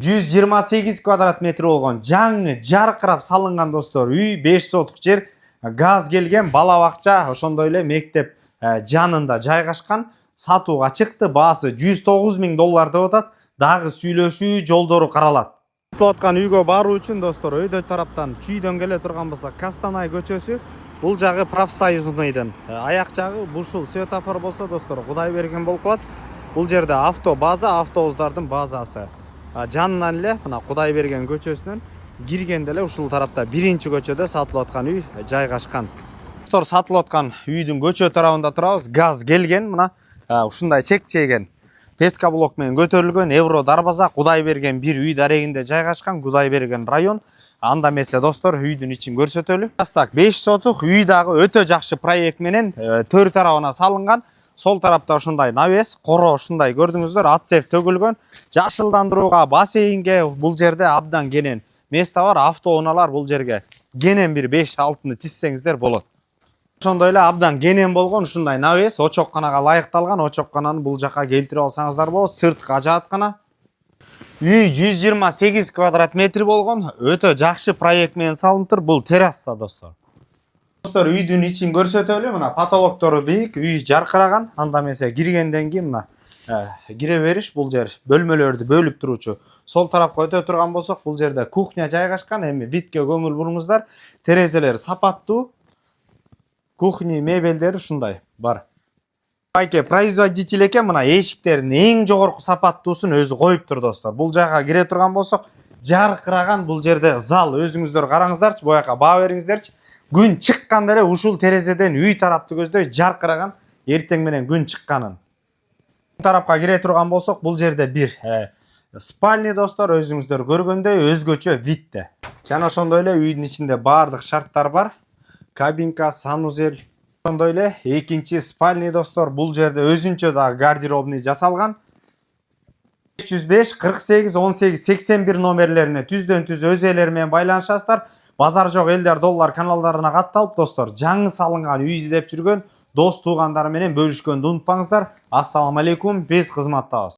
128 kvadrat metр болгон жаңы жаркырап салынган достор үй, 5 сотук жер, газ келген, бала бакча, ошондой эле мектеп жанында жайгашкан, сатууга чыкты. Баасы $109.000 деп атат. Дагы сүйлөшүү жолдору каралат. Сатылып аткан үйгө баруу үчүн достор өйдө тараптан чүйдөн келе турган болсо Костанай көчөсү, бул жагы профсоюзныйдын, аяк жагы ушул светофор болсо достор Кудай берген болуп калат. Бул жерде автобаза, автобустардын базасы. Жанынан эле мына Кудай берген көчөсүнөн киргенде эле ушул тарапта биринчи көчөдө сатылып аткан үй жайгашкан. Достор, сатылып аткан үйдүн көчө тарабында турабыз. Газ келген, мына ушундай чек-чейген песка блок менен көтөрүлгөн Евро дарбаза, Кудай берген бир үй дарегинде жайгашкан, Кудай берген район. Анда эмесе достор, үйдүн ичин көрсөтөлү. Так, 5 сотук үй дагы өтө жакшы проект менен төр тарабына салынган. Сол тарапта ушундай навес, коро ушундай көрдүңүздөр, атсев төгүлгөн. Жашылдандырууга, бассейнге бул жерде абдан кенен место бар. Автоунаалар бул жерге кенен бир 5-6-ны тизсеңиздер болот. Ошондой эле абдан кенен болгон ушундай навес, очокканага ылайыкталган. Очоккананы бул жакка келтирип алсаңыздар болот. Сырткы ажааткана. Үй 128 квадрат метр болгон, өтө жакшы проект менен салынып, бул терраса достор. Достор, үйдүн ичин көрсөтөлү. Мына потолоктору бийик, үй жаркыраган. Анда эмесе киргенден кийин мына кире бериш, бул жер бөлмөлөрдү бөлүп туруучу. Сол тарапка өтө турган болсок, бул жерде кухня жайгашкан. Эми витке көңүл буруңуздар. Терезелер сапаттуу. Кухня мебелдери ушундай бар. Байке производитель экен, мына эшиктердин эң жогорку сапаттуусун өзү коюптур достор. Бул жайга кире турган болсок, жаркыраган бул жерде зал. Өзүңүздөр караңыздарчы, буяка баа бериңиздерчи. Күн чыкканда эле ушул терезеден үй тарапты көздөй жаркыраган, эртең менен күн чыкканын. Бул тарапка кире турган болсок, бул жерде бир спальня достор, өзүңүздөр көргөндөй өзгөчө витте. Жана ошондой эле үйдүн ичинде баардык шарттар бар. Кабинка, санузел. Ошондой эле экинчи спальня достор, бул жерде өзүнчө да гардеробный жасалган. 505 48 18 81 номерлерине түздөн-түз өз ээлери менен байланышасыздар. Базар жок элдер доллар каналдарына катталып достор, жаңы салынган үй издеп жүргөн дос туугандар менен бөлүшкөндү унутпаңыздар. Ассаламу алейкум, биз кызматтабыз.